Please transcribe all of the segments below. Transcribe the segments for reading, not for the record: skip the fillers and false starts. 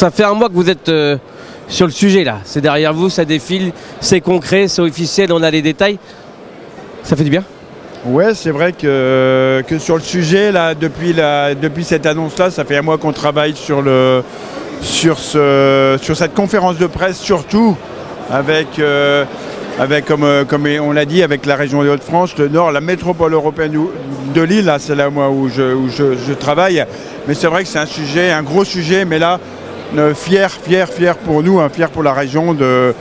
Ça fait un mois que vous êtes sur le sujet là. C'est derrière vous, ça défile, c'est concret, c'est officiel, on a les détails. Ça fait du bien? Ouais, c'est vrai que sur le sujet, là, depuis cette annonce-là, ça fait un mois qu'on travaille sur cette conférence de presse, surtout avec comme on l'a dit, avec la région des Hauts-de-France, le Nord, la métropole européenne de Lille, là, c'est là moi où je travaille. Mais c'est vrai que c'est un sujet, un gros sujet, mais là, fier pour nous, fier pour la région de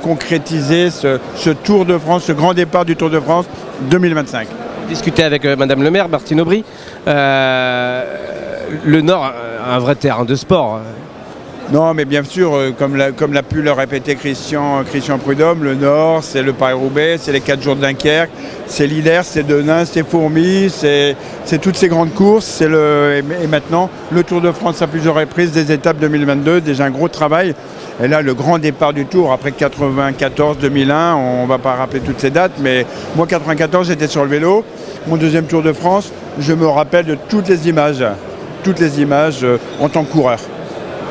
concrétiser ce Tour de France, ce grand départ du Tour de France 2025. Discuter avec Madame le maire, Martine Aubry. Le Nord, un vrai terrain de sport. Non, mais bien sûr, comme l'a pu le répéter Christian Prudhomme, le Nord, c'est le Paris-Roubaix, c'est les 4 jours de Dunkerque, c'est l'Iller, c'est Denain, c'est Fourmies, c'est toutes ces grandes courses. Et maintenant, le Tour de France à plusieurs reprises, des étapes 2022, déjà un gros travail. Et là, le grand départ du Tour, après 94, 2001, on ne va pas rappeler toutes ces dates, mais moi, 94, j'étais sur le vélo. Mon deuxième Tour de France, je me rappelle de toutes les images en tant que coureur.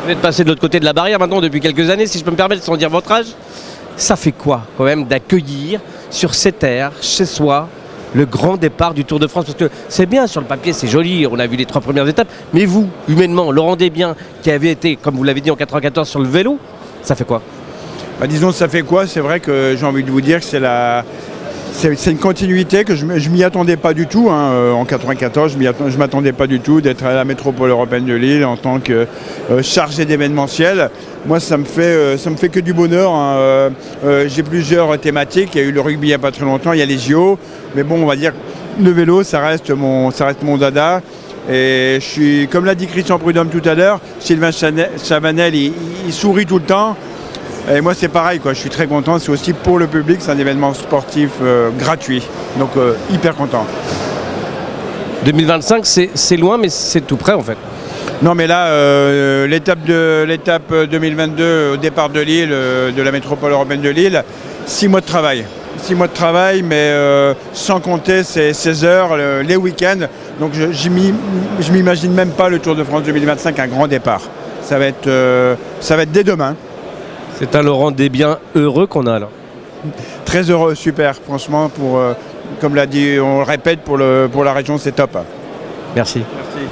Vous êtes passé de l'autre côté de la barrière maintenant depuis quelques années, si je peux me permettre, sans dire votre âge. Ça fait quoi quand même d'accueillir sur ces terres, chez soi, le grand départ du Tour de France? Parce que c'est bien sur le papier, c'est joli, on a vu les 3 premières étapes. Mais vous, humainement, Laurent Desbiens, qui avait été, comme vous l'avez dit en 94, sur le vélo, ça fait quoi? Disons, ça fait quoi? C'est vrai que j'ai envie de vous dire que c'est une continuité que je m'y attendais pas du tout. En 94, je m'attendais pas du tout d'être à la métropole européenne de Lille en tant que chargé d'événementiel. Moi, ça me fait que du bonheur. J'ai plusieurs thématiques. Il y a eu le rugby il n'y a pas très longtemps, il y a les JO. Mais bon, on va dire le vélo, ça reste mon dada. Et je suis, comme l'a dit Christian Prudhomme tout à l'heure, Sylvain Chavanel, il sourit tout le temps. Et moi c'est pareil, quoi. Je suis très content, c'est aussi pour le public, c'est un événement sportif gratuit, donc hyper content. 2025 c'est loin mais c'est tout près en fait. Non mais là, l'étape 2022 au départ de Lille, de la métropole européenne de Lille, 6 mois de travail. 6 mois de travail, mais sans compter ces 16 heures, les week-ends. Donc je m'imagine même pas le Tour de France 2025, un grand départ. Ça va être dès demain. C'est un Laurent Desbiens heureux qu'on a là. Très heureux, super. Franchement, comme l'a dit, on le répète, pour la région, c'est top. Merci. Merci.